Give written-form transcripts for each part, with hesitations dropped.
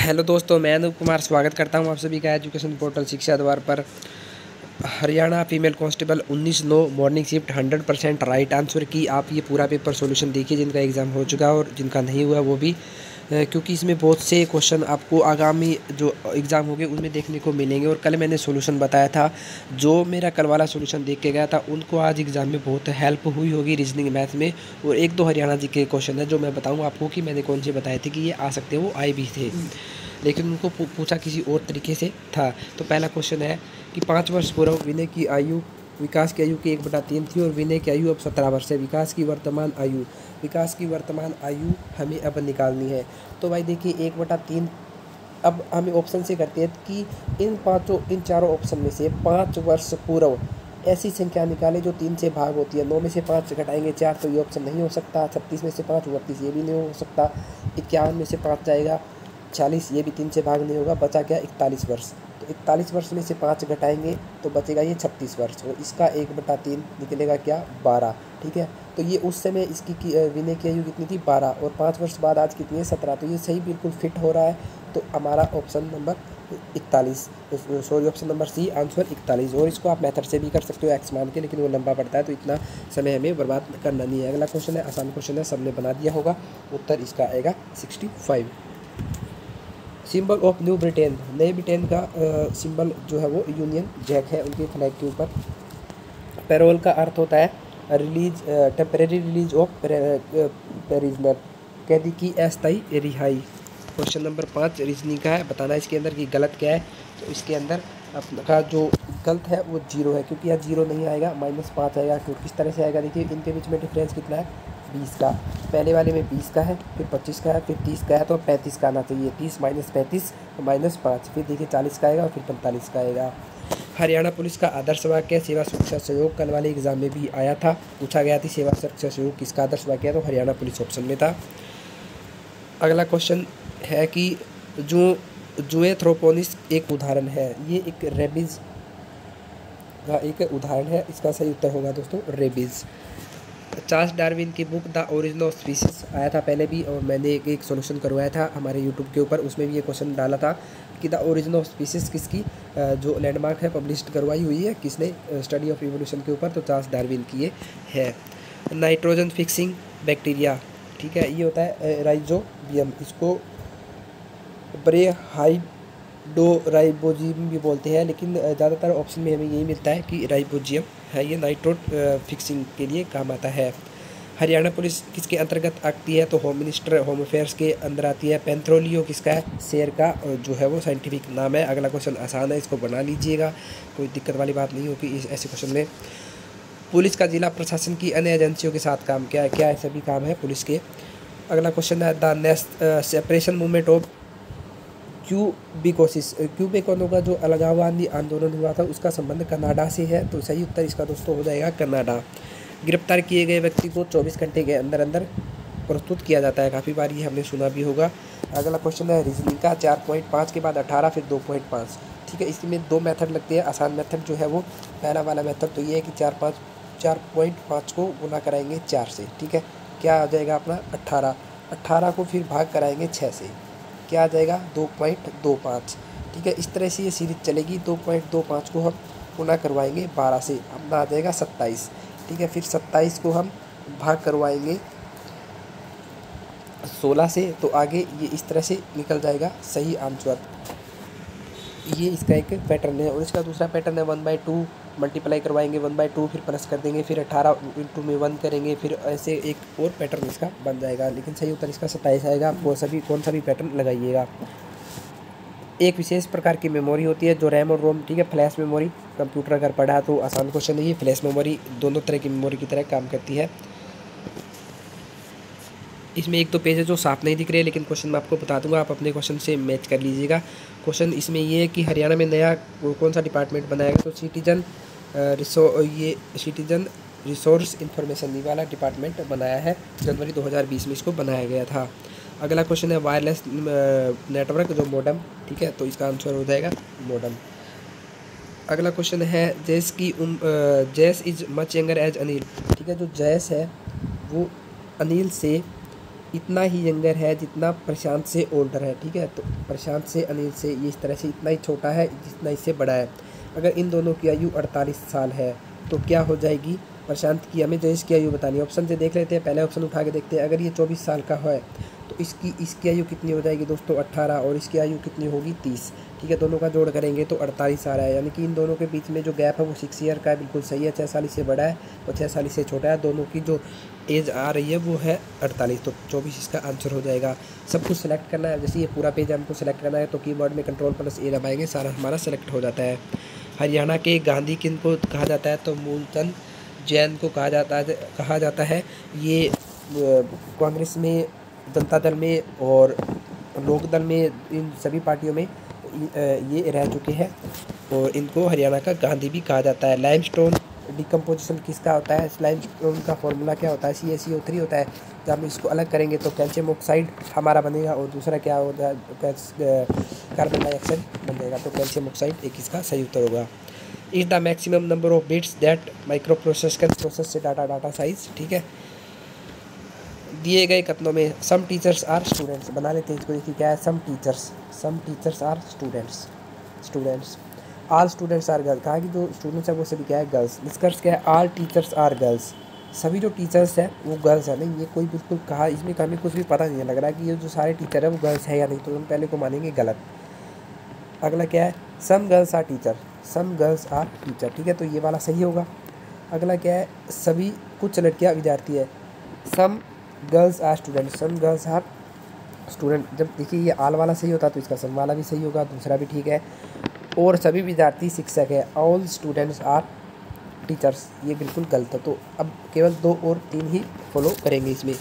Hello दोस्तों, मैं अनूप कुमार स्वागत करता हूं आप सभी का एजुकेशन पोर्टल शिक्षा द्वार पर। Haryana female constable 19/9 morning shift 100% right answer की आप ये पूरा पेपर सॉल्यूशन देखिए, जिनका एग्ज़ाम हो चुका है और जिनका नहीं हुआ वो भी, क्योंकि इसमें बहुत से क्वेश्चन आपको आगामी जो एग्ज़ाम होंगे उनमें देखने को मिलेंगे। और कल मैंने सॉल्यूशन बताया था, जो मेरा कल वाला सॉल्यूशन देख के गया था उनको आज एग्ज़ाम में बहुत हेल्प हुई होगी रीजनिंग मैथ में। और एक दो हरियाणा जी के क्वेश्चन है जो मैं बताऊँगा आपको कि मैंने कौन से बताए थे कि ये आ सकते हैं, वो आए भी थे, लेकिन उनको पूछा किसी और तरीके से था। तो पहला क्वेश्चन है कि 5 वर्ष पूर्व विनय की आयु विकास की आयु की 1/3 थी और विनय की आयु अब 17 वर्ष है। विकास की वर्तमान आयु हमें अब निकालनी है। तो भाई देखिए 1/3, अब हमें ऑप्शन से करते हैं कि इन चारों ऑप्शन में से 5 वर्ष पूर्व ऐसी संख्या निकालें जो 3 से भाग होती है। 9 में से 5 घटाएंगे 4, तो ये ऑप्शन नहीं हो सकता। 36 में से 5 32, ये भी नहीं हो सकता। 51 में से 5 जाएगा 46, ये भी 3 से भाग नहीं होगा। बचा क्या? 41 वर्ष। तो 41 वर्ष में से 5 घटाएंगे तो बचेगा ये 36 वर्ष, और इसका 1/3 निकलेगा क्या? 12। ठीक है, तो ये उस समय इसकी विनय की आयु कितनी थी? 12, और 5 वर्ष बाद आज कितनी है? 17। तो ये सही बिल्कुल फिट हो रहा है। तो हमारा option number 41, sorry option number C answer 41। और इसको आप मेथड से भी कर सकते हो एक्स मान के, लेकिन वो लंबा पड़ता है तो इतना समय हमें बर्बाद करना नहीं है। अगला क्वेश्चन है, आसान क्वेश्चन है, सबने बना दिया होगा। उत्तर इसका आएगा 65। सिंबल ऑफ न्यू ब्रिटेन, नए ब्रिटेन का सिंबल जो है वो यूनियन जैक है उनके फ्लैग के ऊपर। पैरोल का अर्थ होता है टेम्परेरी रिलीज ऑफ प्रिजनर, कैदी की अस्थायी रिहाई। क्वेश्चन नंबर 5 रीजनिंग का है, बताना इसके अंदर की गलत क्या है। तो इसके अंदर आपका जो गलत है वो 0 है, क्योंकि यहाँ 0 नहीं आएगा, -5 आएगा। तो किस तरह से आएगा? देखिए इनके बीच में डिफरेंस कितना है? 20 का। पहले वाले में 20 का है, फिर 25 का है, फिर 30 का है, तो 35 का आना चाहिए। 30 - 35 तो -5, फिर देखिए 40 का आएगा और फिर 45 का आएगा। हरियाणा पुलिस का आदर्श वाक्य सेवा सुरक्षा सहयोग कल वाले एग्जाम में भी आया था, पूछा गया था सेवा सुरक्षा सहयोग किसका आदर्श वाक्य है, तो हरियाणा पुलिस ऑप्शन में था। अगला क्वेश्चन है कि जूएथ्रोपोनिस एक उदाहरण है, ये एक रेबीज का एक उदाहरण है। इसका सही उत्तर होगा दोस्तों रेबीज। चार्ल्स डार्विन की book the origin of species आया था पहले भी, और मैंने एक सॉल्यूशन करवाया था हमारे यूट्यूब के ऊपर, उसमें भी ये क्वेश्चन डाला था कि द ओरिजिन ऑफ स्पीसीज किसकी जो लैंडमार्क है पब्लिश करवाई हुई है, किसने? स्टडी ऑफ इवोल्यूशन के ऊपर, तो चार्ल्स डार्विन की ये है। नाइट्रोजन फिक्सिंग बैक्टीरिया, ठीक है, ये होता है राइजोबियम, इसको राइबोजियम भी बोलते हैं, लेकिन ज़्यादातर ऑप्शन में हमें यही मिलता है कि राइबोजियम है। ये नाइट्रोट फिक्सिंग के लिए काम आता है। हरियाणा पुलिस किसके अंतर्गत आती है? तो होम मिनिस्टर होम अफेयर्स के अंदर आती है। पेंथ्रोलियो किसका है? शेर का जो है वो साइंटिफिक नाम है। अगला क्वेश्चन आसान है, इसको बना लीजिएगा, कोई दिक्कत वाली बात नहीं होगी इस ऐसे क्वेश्चन में। पुलिस का जिला प्रशासन की अन्य एजेंसियों के साथ काम क्या है? क्या ऐसे भी काम है पुलिस के। अगला क्वेश्चन है the next separation movement of क्यूबेकों का जो अलगाववादी आंदोलन हुआ था उसका संबंध कनाडा से है, तो सही उत्तर इसका दोस्तों हो जाएगा कनाडा। गिरफ्तार किए गए व्यक्ति को 24 घंटे के अंदर अंदर प्रस्तुत किया जाता है, काफ़ी बार ये हमने सुना भी होगा। अगला क्वेश्चन है रीजनिंग का, 4.5 के बाद 18 फिर 2.5, ठीक है। इसमें 2 मेथड लगते हैं। आसान मेथड जो है वो पहला वाला मेथड तो ये है कि 4.5 को गुना कराएंगे 4 से, ठीक है, क्या आ जाएगा अपना 18 को फिर भाग कराएंगे 6 से, क्या आ जाएगा 2.25, ठीक है। इस तरह से ये सीरीज चलेगी। 2.25 को हम गुना करवाएंगे 12 से, अपना आ जाएगा 27, ठीक है। फिर 27 को हम भाग करवाएंगे 16 से, तो आगे ये इस तरह से निकल जाएगा सही आंसर। ये इसका एक पैटर्न है। और इसका दूसरा पैटर्न है 1/2 मल्टीप्लाई करवाएंगे 1/2, फिर प्लस कर देंगे, फिर 18 इंटू में 1 करेंगे, फिर ऐसे एक और पैटर्न इसका बन जाएगा। लेकिन सही उत्तर इसका 27 आएगा। आप कौन सा भी पैटर्न लगाइएगा। एक विशेष प्रकार की मेमोरी होती है जो रैम और रोम, ठीक है, फ्लैश मेमोरी। कंप्यूटर अगर पढ़ा तो आसान क्वेश्चन है ये। फ्लैश मेमोरी दोनों तरह की मेमोरी की तरह काम करती है। इसमें एक दो पेज है जो साफ नहीं दिख रहे, लेकिन क्वेश्चन मैं आपको बता दूंगा, आप अपने क्वेश्चन से मैच कर लीजिएगा। क्वेश्चन इसमें ये है कि हरियाणा में नया कौन सा डिपार्टमेंट बनाया गया? तो सिटीजन रिसोर्स इंफॉर्मेशन वाला डिपार्टमेंट बनाया है। जनवरी 2020 में इसको बनाया गया था। अगला क्वेश्चन है वायरलेस नेटवर्क जो मोडम, ठीक है, तो इसका आंसर हो जाएगा मोडम। अगला क्वेश्चन है जैस is much younger age Anil, ठीक है, जो जैस है वो अनिल से इतना ही यंगर है जितना प्रशांत से ओल्डर है, ठीक है। तो प्रशांत से, अनिल से, ये इस तरह से इतना ही छोटा है जितना इससे बड़ा है। अगर इन दोनों की आयु 48 साल है तो क्या हो जाएगी प्रशांत की, हमें जो इसकी आयु बतानी है। ऑप्शन से देख लेते हैं, पहले ऑप्शन उठा के देखते हैं। अगर ये 24 साल का है तो इसकी आयु कितनी हो जाएगी दोस्तों 18, और इसकी आयु कितनी होगी 30, ठीक है। दोनों का जोड़ करेंगे तो 48 आ रहा है, यानी कि इन दोनों के बीच में जो गैप है वो 6 ईयर का है, बिल्कुल सही है। 6 साल इससे बड़ा है और 6 साल इससे छोटा है, दोनों की जो एज आ रही है वो है 48, तो 24 इसका आंसर हो जाएगा। सब कुछ सेलेक्ट करना है, जैसे ये पूरा पेज हमको सेलेक्ट करना है तो कीबोर्ड में Ctrl+A दबाएंगे, सारा हमारा सेलेक्ट हो जाता है। हरियाणा के गांधी किन को कहा जाता है, तो मूलचंद जैन को कहा जाता है। ये कांग्रेस में, जनता दल में और लोकदल में, इन सभी पार्टियों में ये रह चुके हैं और इनको हरियाणा का गांधी भी कहा जाता है। लाइमस्टोन डिकम्पोजिशन किसका होता है, लाइमस्टोन का फॉर्मूला क्या होता है, CaCO3 होता है। जब हम इसको अलग करेंगे तो कैल्शियम ऑक्साइड हमारा बनेगा और दूसरा क्या होगा, कार्बन डाइऑक्साइड बन जाएगा, तो कैल्शियम ऑक्साइड एक इसका सही उत्तर होगा। Is the maximum number of bits that micro process can process से डाटा साइज, ठीक है। दिए गए कथनों में सम टीचर्स आर स्टूडेंट्स, बना लेते हैं इसको। देखिए क्या है, some teachers are students, all students are girls, कहा कि जो स्टूडेंट्स है वो सभी क्या है, गर्ल्स। निष्कर्ष क्या है, ऑल टीचर्स आर गर्ल्स, सभी जो टीचर्स हैं वो गर्ल्स है। नहीं, ये कोई बिल्कुल कहा, इसमें हमें कुछ भी पता नहीं है, लग रहा है कि ये जो सारे टीचर है वो गर्ल्स है या नहीं, तो हम पहले को मानेंगे गलत। अगला क्या है, सम गर्ल्स आर टीचर, ठीक है, तो ये वाला सही होगा। अगला क्या है, सभी कुछ लड़कियां विद्यार्थी है, सम गर्ल्स आर स्टूडेंट। जब देखिए ये आल वाला सही होता तो इसका सम वाला भी सही होगा, दूसरा भी ठीक है। और सभी विद्यार्थी शिक्षक है, ऑल स्टूडेंट्स आर टीचर्स, ये बिल्कुल गलत है। तो अब केवल 2 और 3 ही फॉलो करेंगे इसमें।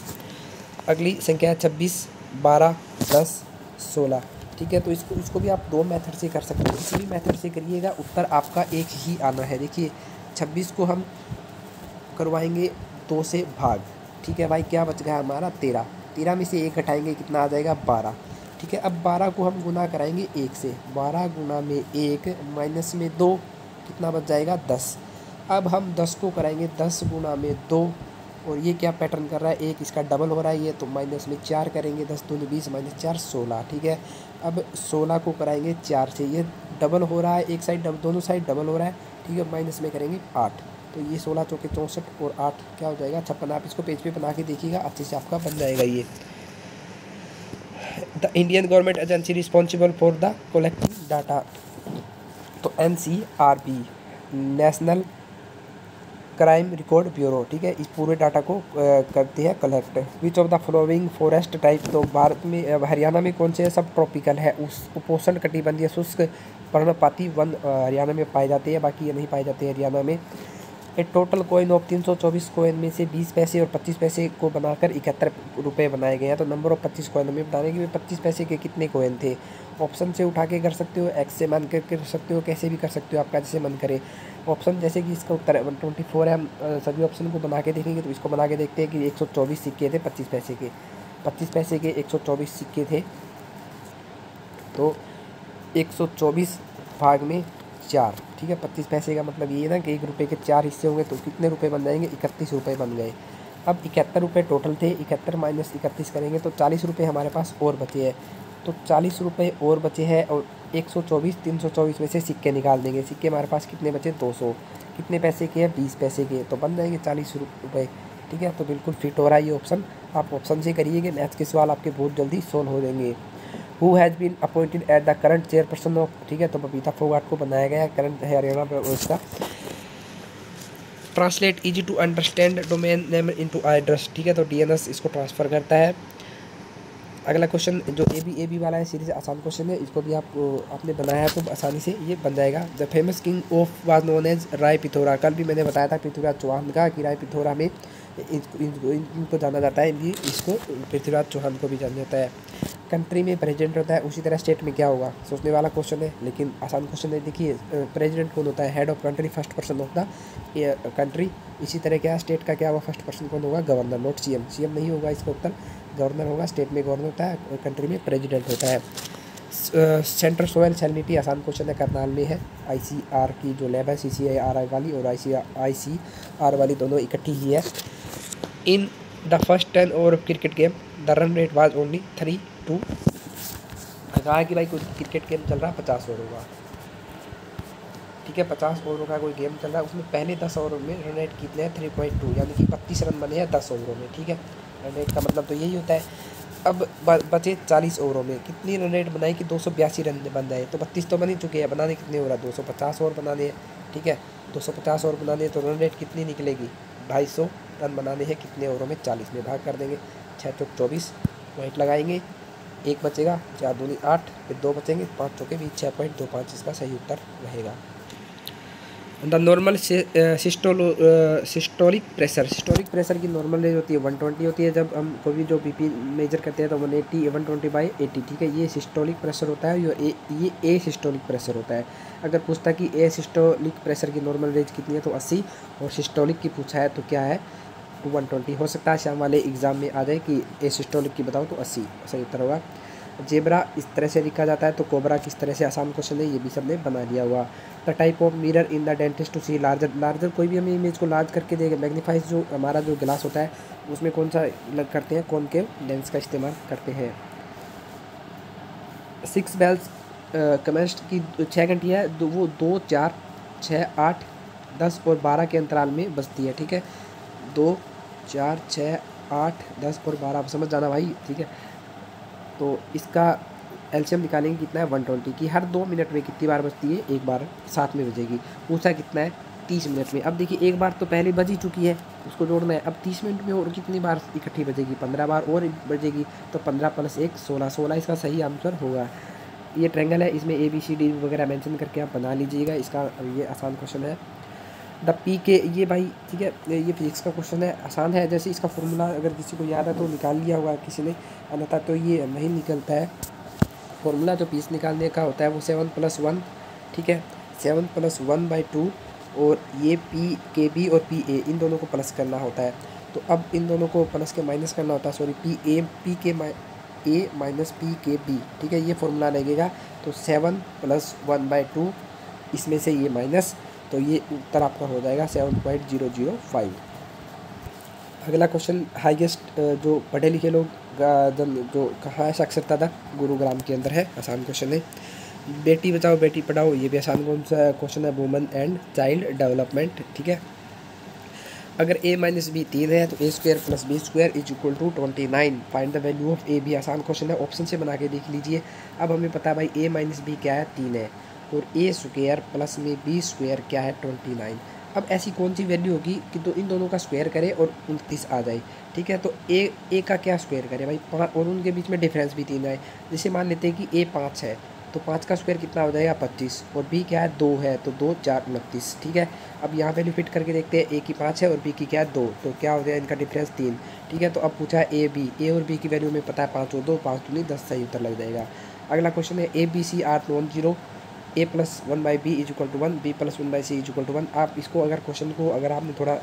अगली संख्या है 26, 12, 10, 16, ठीक है। तो इसको भी आप 2 मेथड से कर सकते हो, किसी भी मेथड से करिएगा, उत्तर आपका एक ही आना है। देखिए 26 को हम करवाएंगे 2 से भाग, ठीक है भाई, क्या बच गया हमारा 13 में से 1 घटाएंगे, कितना आ जाएगा 12, ठीक है। अब 12 को हम गुना कराएंगे 1 से, 12 गुना में 1 माइनस में 2, कितना बच जाएगा 10। अब हम 10 को कराएंगे 10 गुना में 2, और ये क्या पैटर्न कर रहा है, 1 इसका डबल हो रहा है, ये तो माइनस में 4 करेंगे, 10 दूनी 20 माइनस 4 16, ठीक है। अब 16 को कराएंगे 4 से, ये डबल हो रहा है, एक साइड दोनों साइड डबल हो रहा है, ठीक है। माइनस में करेंगे 8, तो ये 16 चौके 64 और 8 क्या हो जाएगा 56। आप इसको पेज पे बना के देखिएगा, अच्छे से आपका बन जाएगा ये। The Indian government agency responsible for the collecting data, तो NCRB, national crime record bureau, ठीक है। इस पूरे डाटा को करती है collect. Which of the following forest type, तो भारत में हरियाणा में कौन से सब ट्रॉपिकल है, उस उपोष्ण कटिबंधीय शुष्क पर्णपाती वन हरियाणा में पाए जाते हैं, बाकी ये नहीं पाए जाते हरियाणा में। ए टोटल कॉइन ऑफ 324 कॉइन में से 20 पैसे और 25 पैसे को बनाकर 71 रुपये बनाए गए हैं। तो नंबर ऑफ 25 कॉइन हमें बताने कि 25 पैसे के कितने कॉइन थे। ऑप्शन से उठा के कर सकते हो, एक्स से मान कर सकते हो, कैसे भी कर सकते हो, आपका जैसे मन करे। ऑप्शन जैसे कि इसका उत्तर 124 है, हम सभी ऑप्शन को बना के देखेंगे। तो इसको बना के देखते हैं कि 124 सिक्के थे 25 पैसे के, 25 पैसे के 124 सिक्के थे, तो 124 भाग में 4, ठीक है। 25 पैसे का मतलब ये ना कि 1 रुपये के 4 हिस्से होंगे, तो कितने रुपए बन जाएंगे, 31 रुपये बन गए। अब 71 रुपये टोटल थे, 71 माइनस 31 करेंगे तो 40 रुपये हमारे पास और बचे हैं। तो 40 रुपये और बचे हैं, और 124 324 में से सिक्के निकाल देंगे। सिक्के हमारे पास कितने बचे 200, कितने पैसे के हैं 20 पैसे के, तो बन जाएंगे 40 रुपये, ठीक है। तो बिल्कुल फिट हो रहा है ये ऑप्शन, आप ऑप्शन से करिएगा, मैथ्स के सवाल आपके बहुत जल्दी सोल्व हो जाएंगे। Who has been appointed at the current chairperson of, ठीक है, तो बबीता फोगाट को बनाया गया करंट है हरियाणा पर उसका। Translate easy to understand domain name into address, ठीक है, तो DNS इसको ट्रांसफ़र करता है। अगला क्वेश्चन जो ए बी वाला है, सीरीज आसान क्वेश्चन है, इसको भी आपने बनाया है तो आसानी से ये बन जाएगा। The famous king of was known as Rai Pithora, कल भी मैंने बताया था पृथ्वीराज चौहान का कि राय पिथौरा में इनको जाना जाता है, भी इसको पृथ्वीराज चौहान को भी जाना जाता है। कंट्री में प्रेसिडेंट होता है, उसी तरह स्टेट में क्या होगा, सोचने वाला क्वेश्चन है लेकिन आसान क्वेश्चन है। देखिए प्रेसिडेंट कौन होता है, head of country, first person of the country. इसी तरह क्या स्टेट का क्या होगा, फर्स्ट पर्सन कौन होगा, गवर्नर, नॉट CM, CM नहीं होगा इसका उत्तर, गवर्नर होगा। स्टेट में गवर्नर होता है, कंट्री में प्रेसिडेंट होता है। सेंट्रल सोयल सैलिनिटी आसान क्वेश्चन है, करनाल में है। ICR की जो लैब है, CCIRI वाली और ICR वाली दोनों इकट्ठी ही है। In the first 10 over of cricket game, the run rate was only 3-2। कहा है कि भाई कोई क्रिकेट गेम चल रहा है 50 ओवरों का, ठीक है, 50 ओवरों का कोई गेम चल रहा है, उसमें पहले 10 ओवरों में रन रेट कितने हैं 3.2, यानी कि 32 रन बने हैं 10 ओवरों में, ठीक है। रन रेट का मतलब तो यही होता है। अब बचे 40 ओवरों में कितनी रन रेट बनाई कि 282 रन बन जाए, तो 32 तो बन ही चुके हैं, बनाने कितने हो रहा है 250 ओवर बनाने हैं, ठीक है। 250 ओवर बनाने हैं तो रन रेट कितनी निकलेगी 250 रन बनाने हैं कितने ओवरों में, 40 में भाग कर देंगे, 6 चौक 24 पॉइंट लगाएंगे, 1 बचेगा, 4 दूनी 8, फिर 2 बचेंगे, 5 चौके भी 6.25 इसका सही उत्तर रहेगा। द नॉर्मल सिस्टोलिक प्रेशर की नॉर्मल रेंज होती है 120 होती है। जब हम कोई भी जो बीपी मेजर करते हैं तो 180 120/80, ठीक है, ये सिस्टोलिक प्रेशर होता है, ये ए सिस्टोलिक प्रेशर होता है। अगर पूछता कि ए सिस्टोलिक प्रेशर की नॉर्मल रेंज कितनी है तो 80, और सिस्टोलिक की पूछा है तो क्या है 120। हो सकता है शाम वाले एग्जाम में आ जाए कि ए सिस्टोलिक की बताओ तो 80 सही उत्तर होगा। जेब्रा इस तरह से लिखा जाता है, तो कोबरा किस तरह से, आसान क्वेश्चन है, ये भी सबने बना लिया हुआ। The type of mirror in the dentist to see larger कोई भी हमें इमेज को लार्ज करके देगा, मैग्नीफाइज जो हमारा जो गिलास होता है उसमें कौन सा करते हैं, कॉनकेव लेंस का इस्तेमाल करते हैं। 6 बेल्स कमेंस्ड की 6 घंटियाँ है, वो 2 4 6 8 10 और 12 के अंतराल में बजती है, ठीक है। 2 4 6 8 10 और 12 समझ जाना भाई, ठीक है। तो इसका एलसीएम निकालेंगे कितना है 120 की हर 2 मिनट में कितनी बार बजती है, एक बार 7 में बजेगी। पूछा कितना है 30 मिनट में। अब देखिए एक बार तो पहले बज ही चुकी है, उसको जोड़ना है। अब 30 मिनट में और कितनी बार इकट्ठी बजेगी, 15 बार और बजेगी, तो 15 + 1 16 इसका सही आंसर होगा। ये ट्रायंगल है, इसमें ABCD वगैरह मेंशन करके आप बना लीजिएगा, इसका ये आसान क्वेश्चन है। द पी के ये भाई, ठीक है, ये फिजिक्स का क्वेश्चन है, आसान है। जैसे इसका फॉर्मूला अगर किसी को याद है तो निकाल लिया होगा किसी ने, अन्यथा तो ये नहीं निकलता है। फॉर्मूला जो पीस निकालने का होता है वो 7 + 1, ठीक है, 7 + 1/2, और ये PKB और PA इन दोनों को प्लस करना होता है। तो अब इन दोनों को प्लस के माइनस करना होता है, सॉरी PA - PKB, ठीक है, ये फॉर्मूला लगेगा। तो 7 + 1/2 इसमें से ये माइनस, तो ये उत्तर आपका हो जाएगा 7.005। अगला क्वेश्चन, हाईएस्ट जो पढ़े लिखे लोग जो कहाँ है साक्षरता दर, गुरुग्राम के अंदर है, आसान क्वेश्चन है। बेटी बचाओ बेटी पढ़ाओ, ये भी आसान कौन सा क्वेश्चन है, वुमेन एंड चाइल्ड डेवलपमेंट, ठीक है। अगर a - b 3 है तो a² + b² = 29, find the value of a, भी आसान क्वेश्चन है, ऑप्शन से बना के देख लीजिए। अब हमें पता है भाई a - b क्या है 3 है, और a² प्लस में b² क्या है 29। अब ऐसी कौन सी वैल्यू होगी कि तो इन दोनों का स्क्वायर करे और 29 आ जाए, ठीक है। तो a का क्या स्क्वायर करे भाई 5, और उनके बीच में डिफरेंस भी 3 आए। जैसे मान लेते हैं कि a 5 है तो 5 का स्क्वायर कितना हो जाएगा 25, और b क्या है 2 है, तो 2 4 29, ठीक है। अब यहाँ वैल्यू फिट करके देखते हैं, a की 5 है और b की क्या है 2, तो क्या हो जाएगा इनका डिफरेंस 3, ठीक है। तो अब पूछा है a और b की वैल्यू में पता है 5 और 2 5 दूनी 10, सही उत्तर लग जाएगा। अगला क्वेश्चन है ABC are non zero, a + 1/b = 1, b + 1/c = 1। आप इसको अगर क्वेश्चन को अगर आपने थोड़ा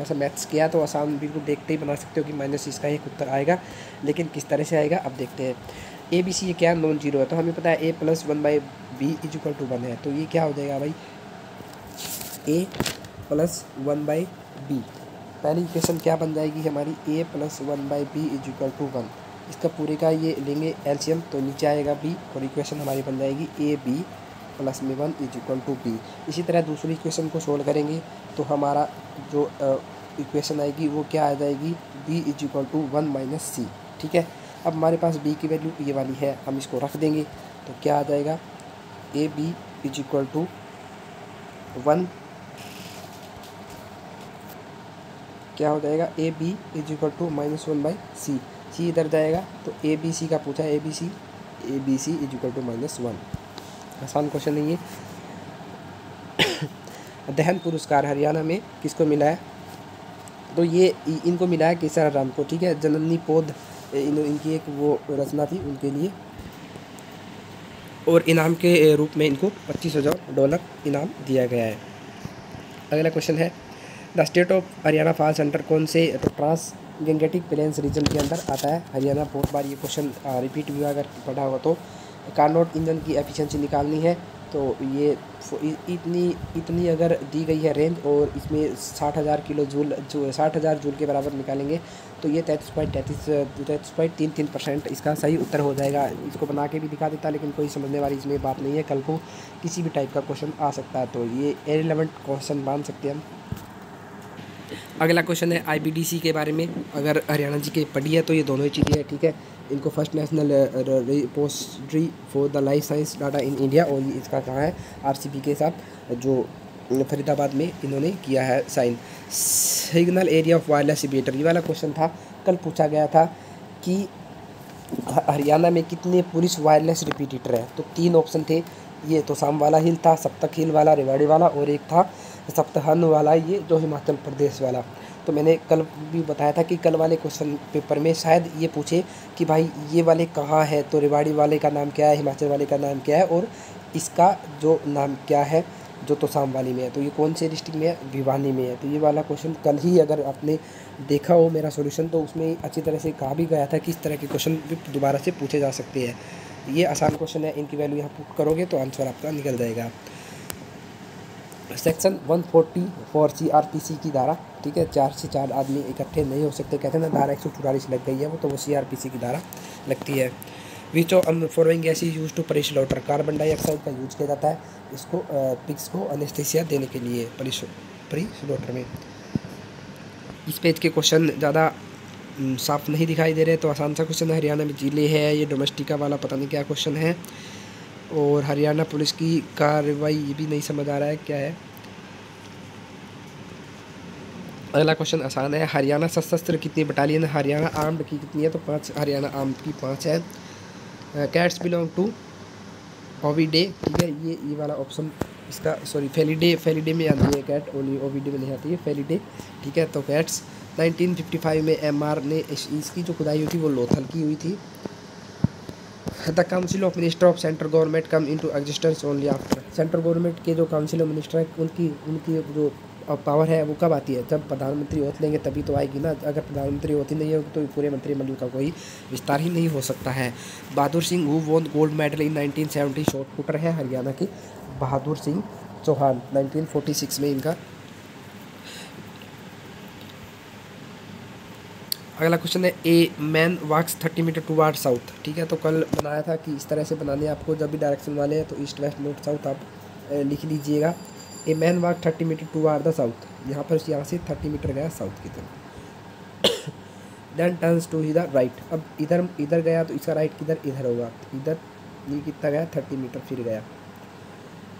सा मैथ्स किया तो आसान बिल्कुल देखते ही बना सकते हो कि माइनस इसका एक उत्तर आएगा, लेकिन किस तरह से आएगा अब देखते हैं। ABC ये क्या नॉन जीरो है, तो हमें पता है a + 1/b = 1 है, तो ये क्या हो जाएगा भाई a + 1/b। पहली इक्वेशन क्या बन जाएगी हमारी a + 1/b = 1। इसका पूरे का ये लेंगे एलसीएम तो नीचे आएगा b, और इक्वेशन हमारी बन जाएगी ab + 1 = b। इसी तरह दूसरी इक्वेशन को सोल्व करेंगे तो हमारा जो इक्वेशन आएगी वो क्या आ जाएगी b = 1 - c, ठीक है। अब हमारे पास b की वैल्यू ये वाली है, हम इसको रख देंगे तो क्या आ जाएगा ab = 1, क्या हो जाएगा ab = -1/c, c इधर जाएगा तो ABC का पूछा है ABC = -1। आसान क्वेश्चन है ये। दहन पुरस्कार हरियाणा में किसको मिला है, तो ये इनको मिला है केसर राम को, ठीक है। जननी पौध इनकी एक वो रचना थी उनके लिए, और इनाम के रूप में इनको $25,000 इनाम दिया गया है। अगला क्वेश्चन है, the state of Haryana falls under कौन से, तो ट्रांस गैंगेटिक प्लेन्स रीजन के अंदर आता है हरियाणा। बहुत बार ये क्वेश्चन रिपीट भी अगर पढ़ा होगा तो। कार्नोट इंजन की एफिशिएंसी निकालनी है तो ये इतनी अगर दी गई है रेंज और इसमें 60,000 किलो जूल जो 60,000 जूल के बराबर निकालेंगे तो ये 33.33% इसका सही उत्तर हो जाएगा। इसको बना के भी दिखा देता लेकिन कोई समझने वाली इसमें बात नहीं है, कल को किसी भी टाइप का क्वेश्चन आ सकता है, तो ये इररिलेवेंट क्वेश्चन मान सकते हैं हम। अगला क्वेश्चन है IBDC के बारे में। अगर हरियाणा जी के पढ़ी है तो ये दोनों ही चीज़ें हैं, ठीक है। इनको first national repository for the life science data in India, और ये इसका कहाँ है RCB के साथ जो फरीदाबाद में इन्होंने किया है sign. Signal area of wireless repeater, ये वाला क्वेश्चन था, कल पूछा गया था कि हरियाणा में कितने पुलिस वायरलेस रिपीटर है, तो 3 ऑप्शन थे। ये तो साम वाला हिल था, सप्तक हिल वाला, रेवाड़ी वाला, और एक था सप्तहन वाला, ये जो हिमाचल प्रदेश वाला। तो मैंने कल भी बताया था कि कल वाले क्वेश्चन पेपर में शायद ये पूछे कि भाई ये वाले कहाँ है, तो रेवाड़ी वाले का नाम क्या है, हिमाचल वाले का नाम क्या है, और इसका जो नाम क्या है जो तोसाम वाली में है, तो ये कौन से डिस्ट्रिक्ट में है, भिवानी में है। तो ये वाला क्वेश्चन कल ही अगर आपने देखा हो मेरा सॉल्यूशन, तो उसमें अच्छी तरह से कहा भी गया था कि इस तरह के क्वेश्चन भी दोबारा से पूछे जा सकते हैं। ये आसान क्वेश्चन है, इनकी वैल्यू यहाँ पुट करोगे तो आंसर आपका निकल जाएगा। सेक्शन 144 CRPC की धारा, ठीक है, 4 से 4 आदमी इकट्ठे नहीं हो सकते, कहते हैं ना, धारा 144 लग गई है वो, तो वो CRPC की धारा लगती है। Which of following gas is use to preslaughter, carbon dioxide का यूज किया जाता है इसको पिग्स को अनेस्थीसिया देने के लिए परिस्लॉटर में। इस पेज के क्वेश्चन ज़्यादा साफ नहीं दिखाई दे रहे, तो आसान सा क्वेश्चन है। हरियाणा में जिले है, ये डोमेस्टिका वाला पता नहीं क्या क्वेश्चन है, और हरियाणा पुलिस की कार्रवाई ये भी नहीं समझ आ रहा है क्या है। अगला क्वेश्चन आसान है। हरियाणा सशस्त्र कितनी बटालियन है, हरियाणा आर्म्ड की कितनी है, तो 5 हरियाणा आर्म्ड की 5 है। कैट्स बिलोंग टू ओविडे, ठीक है, ये वाला ऑप्शन इसका, सॉरी फेलिडे में आती है कैट, ओविडे में नहीं आती है, फेलिडे, ठीक है। तो कैट्स 1955 में MR ने इसकी जो खुदाई हुई थी वो लोथल की हुई थी। The council of minister of central government come into existence only after, central government के जो काउंसिल ऑफ मिनिस्टर है उनकी जो पावर है वो कब आती है, जब प्रधानमंत्री ओथ लेंगे तभी तो आएगी ना। अगर प्रधानमंत्री होती नहीं होगी तो पूरे मंत्रिमंडल का कोई विस्तार ही नहीं हो सकता है। Bahadur Singh who won gold medal in 1970, shot putter है हरियाणा के बहादुर सिंह चौहान, 1946 में इनका। अगला क्वेश्चन है। A man walks 30 metre toward south, ठीक है, तो कल बनाया था कि इस तरह से बनाने आपको, जब भी डायरेक्शन वाले हैं तो ईस्ट वेस्ट नॉर्थ साउथ आप लिख लीजिएगा। A man walk 30 metre toward the south, यहाँ पर यहाँ से 30 मीटर गया साउथ की तरफ। Then turns to the right, अब इधर गया तो इसका राइट किधर, इधर होगा, इधर ये कितना गया 30 मीटर फिर गया।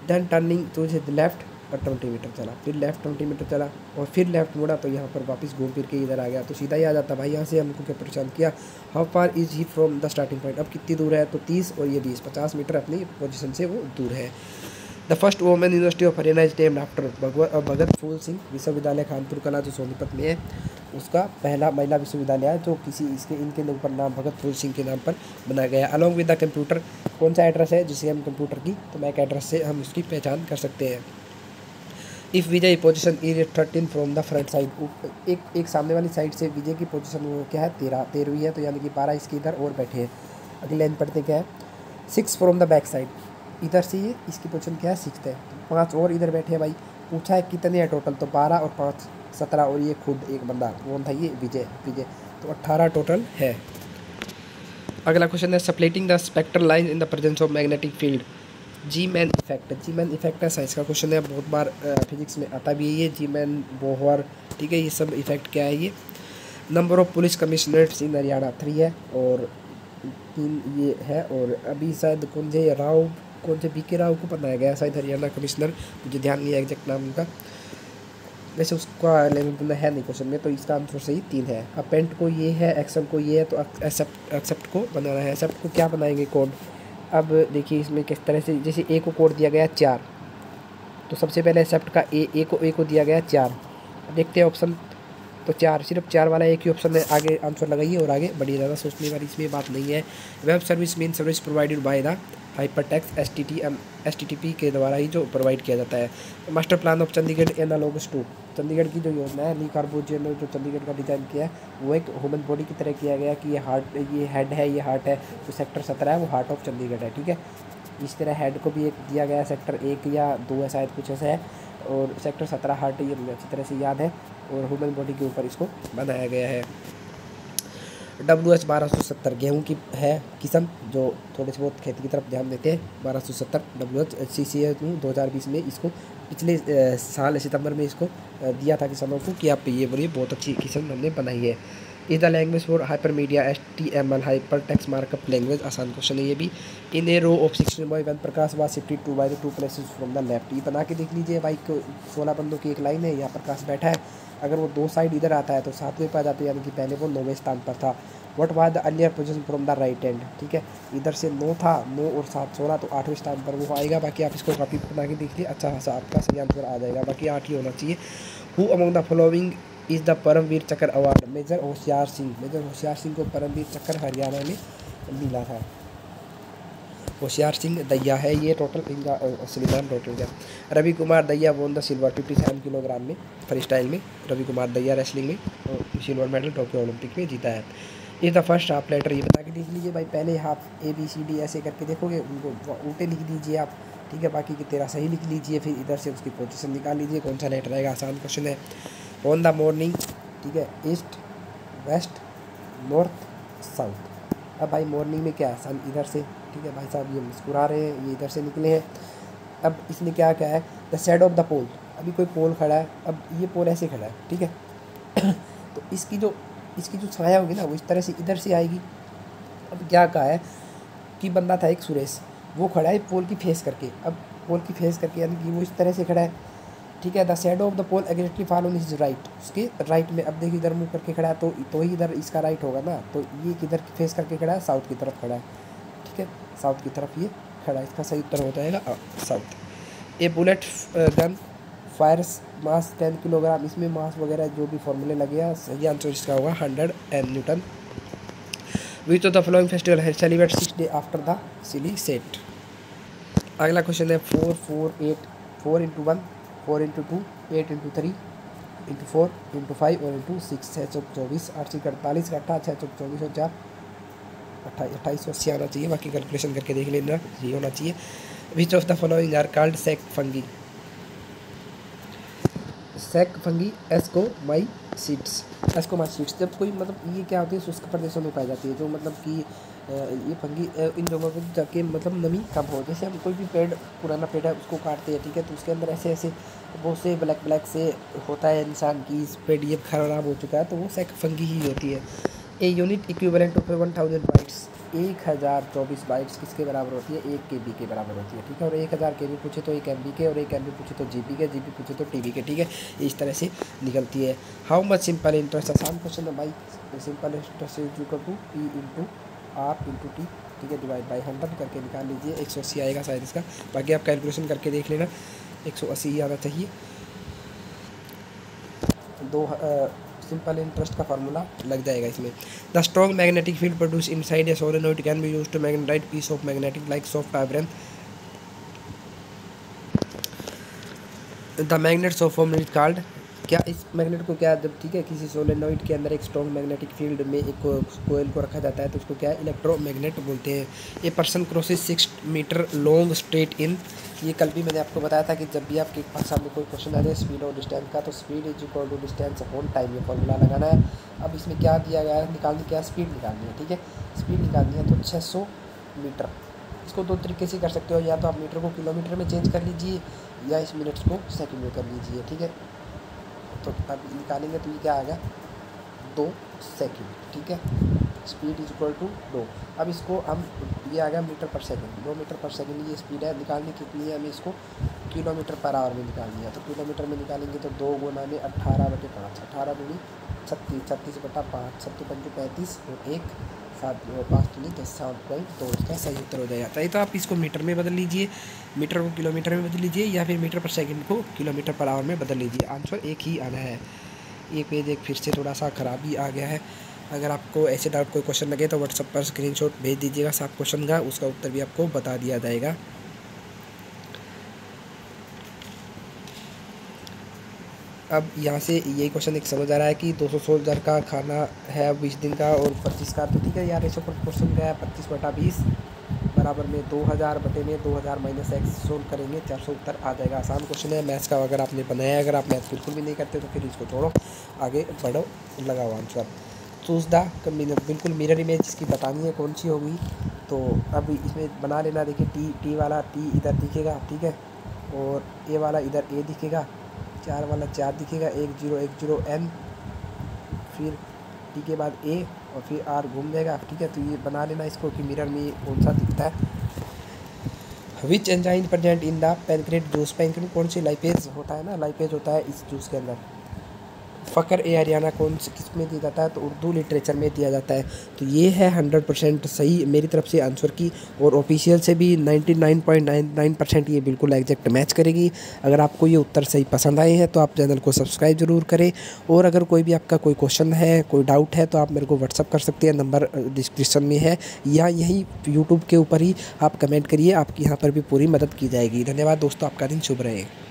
Then turning to the left और 20 मीटर चला, फिर लेफ्ट 20 मीटर चला और फिर लेफ्ट मुड़ा, तो यहाँ पर वापस घूम फिर के इधर आ गया, तो सीधा ही आ जाता भाई। यहाँ से हमको क्या परेशान किया। How far is he from the starting point, अब कितनी दूर है, तो 30 और ये 20, 50 मीटर अपनी पोजीशन से वो दूर है। The first women university of Haryana is named after Bhagat Phool Singh विश्वविद्यालय खानपुर कला जो सोनीपत में है, उसका पहला महिला विश्वविद्यालय है जो इनके ऊपर नाम भगत फूल सिंह के नाम पर बनाया गया। अलॉन्ग विद द कंप्यूटर, कौन सा एड्रेस है जिसे हम कंप्यूटर की, तो मैक एड्रेस से हम उसकी पहचान कर सकते हैं। If Vijay position is 13 from the front side, एक सामने वाली साइड से विजय की पोजीशन वो क्या है 13वीं है, तो यानी कि 12 इसके इधर और बैठे हैं। अगली लाइन पढ़ते क्या है। 6 फ्रॉम द बैक साइड, इधर से ये इसकी पोजीशन क्या है 6 है, तो 5 और इधर बैठे हैं भाई। पूछा है कितने हैं टोटल, तो 12 और 5 17, और ये खुद एक बंदा कौन था, ये विजय, तो 18 टोटल है। अगला क्वेश्चन है। Splitting the spectral line in the presence of magnetic field, Zeeman effect, Zeeman effect है साइंस का क्वेश्चन है, बहुत बार फिजिक्स में आता भी है ये, जी मैन बोहर, ठीक है, ये सब इफेक्ट क्या है ये। नंबर ऑफ पुलिस कमिश्नरेट्स इन हरियाणा 3 है और 3 ये है, और अभी शायद कौन से BK राव को बनाया गया शायद हरियाणा कमिश्नर, मुझे ध्यान नहीं है एग्जैक्ट नाम उनका, वैसे उसका लेवल है नहीं क्वेश्चन में, तो इसका आंसर सही 3 है। अपेंट को ये है, एक्सेप्ट को ये है, तो एक्सेप्ट को बनाना है। एक्सेप्ट को क्या बनाएंगे कोड, अब देखिए इसमें किस तरह से, जैसे ए को कोड दिया गया 4, तो सबसे पहले एक्सेप्ट का ए को दिया गया 4, देखते हैं ऑप्शन, तो 4 सिर्फ 4 वाला एक ही ऑप्शन है, आगे आंसर लगाइए और आगे बढ़िए, ज़्यादा सोचने वाली इसमें बात नहीं है। Web service mean service provided by the hypertext STTP के द्वारा ही जो प्रोवाइड किया जाता है। Master plan of Chandigarh analogous to, Chandigarh की जो योजना है ली कार्बोजियन ने जो चंडीगढ़ का डिज़ाइन किया है वो एक ह्यूमन बॉडी की तरह किया गया कि ये हेड है, ये हार्ट है, जो सेक्टर 17 है वो हार्ट ऑफ चंडीगढ़ है, ठीक है। इस तरह हेड को भी एक दिया गया है, सेक्टर 1 या 2 है शायद, कुछ ऐसा है। और सेक्टर 17 हार्ट, ये मुझे अच्छी तरह से याद है। और ह्यूमन बॉडी के ऊपर इसको बनाया गया है। WH 1270 गेहूँ की है किस्म, जो थोड़े से बहुत खेती की तरफ ध्यान देते हैं। 1270 WH CCA 2020 में इसको पिछले साल सितंबर में इसको दिया था किसानों को कि आप ये बोलिए, बहुत अच्छी किस्म हमने बनाई है। Is the language for hyper media HTML hyper text markup language. आसान क्वेश्चन है ये भी। In a row of 16 boy when Prakash was shifted to by the 2 places from the left. ये बना के देख लीजिए भाई, 16 बंदों की एक लाइन है, यहाँ प्रकाश बैठा है, अगर वो 2 साइड इधर आता है तो 7वें पर आ जाते हैं, यानी कि पहले वो 9वें स्थान पर था। What was the earlier position from the right hand, ठीक है, इधर से 9 था, 9 और 7 16, तो 8वें स्थान पर वो आएगा। बाकी आप इसको कॉपी बना के देख लीजिए, अच्छा खासा आपका सही आंसर आ जाएगा। बाकी 8 ही होना चाहिए। Who among the following is the Param Vir Chakra award. Major Hoshiyar Singh को परमवीर चक्र हरियाणा में मिला था। होशियार सिंह दहिया है ये, टोटल इनका श्रीमान टोटल क्या। Ravi Kumar Dahiya won the silver 57 kilogram में फ्री स्टाइल में। रवि कुमार दहिया रेसलिंग में सिल्वर मेडल टोक्यो ओलंपिक में जीता है। ये द फर्स्ट हाफ लेटर, ये बता के देख लीजिए भाई, पहले हाफ ABCD ऐसे करके देखोगे, उनको उल्टे लिख दीजिए आप, ठीक है, बाकी की 13 सही लिख लीजिए, फिर इधर से उसकी पोजीशन निकाल लीजिए, कौन सा लेटर आएगा। आसान क्वेश्चन है। ऑन द मॉर्निंग, ठीक है, ईस्ट वेस्ट नॉर्थ साउथ। अब भाई मॉर्निंग में क्या है, सन इधर से, ठीक है भाई साहब, ये मुस्कुरा रहे हैं, ये इधर से निकले हैं। अब इसने क्या क्या है, द शेडो ऑफ द पोल, अभी कोई पोल खड़ा है, अब ये पोल ऐसे खड़ा है, ठीक है तो इसकी जो छाया होगी ना, वो इस तरह से इधर से आएगी। अब क्या कहा है कि बंदा था एक सुरेश, वो खड़ा है पोल की फेस करके, अब पोल की फेस करके यानी कि वो इस तरह से खड़ा है, ठीक है। The shadow of the pole exactly fall on his right, उसके राइट में। अब देखिए इधर मुँह करके खड़ा है, तो ही इधर इसका राइट होगा ना, तो ये किधर फेस करके खड़ा है, साउथ की तरफ खड़ा है, ठीक है, साउथ की तरफ ये खड़ा है। इसका सही उत्तर हो जाएगा साउथ। ए बुलेट गन फायर्स मास 10 किलोग्राम, इसमें मास वगैरह जो भी फॉर्मूले लगे हैं, सही आंसर इसका होगा 100 N। Which of the following festival है सेलिब्रेट 6 डे आफ्टर द सिली सेट। अगला क्वेश्चन है 4 4 8 4 into 1 4 into 2 8 into 3 into 4 into 5 और into 6। 6 चौक 24 8 6 48 6 चौक 24 और 4 2880 आना चाहिए। बाकी कैलकुलेशन करके देख लेना, ये होना चाहिए। Which of the following are called sac fungi. Sac fungi ascomycetes. Ascomycetes जब कोई मतलब ये क्या होती है, शुष्क प्रदेशों में पाई जाती है, जो मतलब कि ये फंगी इन जगहों पर जाके मतलब नमी कम हो। जैसे हम कोई भी पेड़, पुराना पेड़ है, उसको काटते हैं, ठीक है, तो उसके अंदर ऐसे ऐसे बहुत से ब्लैक से होता है इंसान की, इस पेड़ ये खराब हो चुका है, तो वो सेक फंगी ही होती है। A unit equivalent of 1000 bytes, 1024 bytes किसके बराबर होती है, 1 KB के बराबर होती है, ठीक है। और 1000 KB पूछे तो 1 MB के, और 1 MB पूछे तो GB के, GB पूछे तो TB के, ठीक है, इस तरह से निकलती है। हाउ मच सिंपल इंटरेस्ट, आसान क्वेश्चन है भाई। Simple interest is equal to P into R into T, ठीक है, डिवाइड बाई 100 करके निकाल लीजिए। 180 आएगा शायद इसका, बाकी आप कैलकुलेशन करके देख लेना, 180 ही आना चाहिए। सिंपल इंटरेस्ट का फार्मूला लग जाएगा इसमें। The strong magnetic field produce inside a solenoid can be used to magnetise piece of magnetic like soft iron. The magnets of form is called, क्या इस मैग्नेट को क्या, जब ठीक है किसी सोलेनोइड के अंदर एक स्ट्रॉन्ग मैग्नेटिक फील्ड में एक कोयल को रखा जाता है, तो उसको क्या इलेक्ट्रोमैग्नेट बोलते हैं। A person crosses 6 metre long straight in, ये कल भी मैंने आपको बताया था कि जब भी आपके पास सामने कोई क्वेश्चन आ जाए स्पीड और डिस्टेंस का, तो speed is equal to distance upon time, ये फॉर्मूला लगाना है। अब इसमें क्या दिया गया है, निकालनी क्या, स्पीड निकालनी है, ठीक है, स्पीड निकालनी है तो 600 मीटर। इसको 2 तरीके से कर सकते हो, या तो आप मीटर को किलोमीटर में चेंज कर लीजिए, या इस मिनट्स को सेकंड में कर लीजिए, ठीक है। तो अब निकालेंगे तो ये क्या आ गया, 2 सेकंड, ठीक है। Speed is equal to 2। अब इसको हम, ये आ गया metre per second, 2 metre per second ये स्पीड है। निकालने कितनी है, हमें इसको किलोमीटर पर आवर में निकालनी है, तो किलोमीटर में निकालेंगे तो 2 गुना में 18/5, 18 दूनी 36, 36/5, 7 पंचू 35 और 1 7 5 दूनी 10, 7.2 इसका सही उत्तर हो जाएगा। चाहिए तो आप इसको मीटर में बदल लीजिए, मीटर को किलोमीटर में बदल लीजिए, या फिर मीटर पर सेकंड को किलोमीटर पर आवर में बदल लीजिए, आंसर एक ही आना है। ये पेज एक फिर से थोड़ा सा खराबी आ गया है। अगर आपको ऐसे डाउट कोई क्वेश्चन लगे तो व्हाट्सएप पर स्क्रीनशॉट भेज दीजिएगा साफ क्वेश्चन का, उसका उत्तर भी आपको बता दिया जाएगा। अब यहाँ से यही क्वेश्चन एक समझ आ रहा है कि 200 सोल्जर का खाना है 20 दिन का और 25 का, तो ठीक है यार, ऐसे क्वेश्चन का है 25/20 बराबर में 2000 बटे में 2000 माइनस एक्स सोल्व करेंगे, 400 उत्तर आ जाएगा। आसान क्वेश्चन है मैथ्स का, अगर आपने बनाया है। अगर आप मैथ्स बिल्कुल भी नहीं करते तो फिर इसको छोड़ो, आगे बढ़ो, लगाओ आंसर। चूज़ द बिल्कुल मिरर इमेज इसकी बतानी है कौन सी होगी। तो अब इसमें बना लेना। देखिए टी वाला टी इधर दिखेगा, ठीक है, और ए वाला इधर ए दिखेगा, 4 वाला 4 दिखेगा, 1 0 1 0 एन, फिर टी के बाद ए और फिर आर घूम जाएगा, ठीक है। तो ये बना लेना इसको कि मिरर में कौन सा दिखता है। Which enzyme present in the pancreatic juice, pancreatic कौन सी लाइपेज होता है ना, लाइपेज होता है इस जूस के अंदर। फ़कर ए हरियाणा कौन से किस में दिया जाता है, तो उर्दू लिटरेचर में दिया जाता है। तो ये है 100% सही मेरी तरफ से आंसर की, और ऑफिशियल से भी 99.99% ये बिल्कुल एग्जैक्ट मैच करेगी। अगर आपको ये उत्तर सही पसंद आए हैं तो आप चैनल को सब्सक्राइब ज़रूर करें, और अगर कोई भी आपका कोई क्वेश्चन है, कोई डाउट है, तो आप मेरे को व्हाट्सअप कर सकते हैं, नंबर डिस्क्रिप्शन में है, या यहीं यूट्यूब के ऊपर ही आप कमेंट करिए, आपकी यहाँ पर भी पूरी मदद की जाएगी। धन्यवाद दोस्तों, आपका दिन शुभ रहे।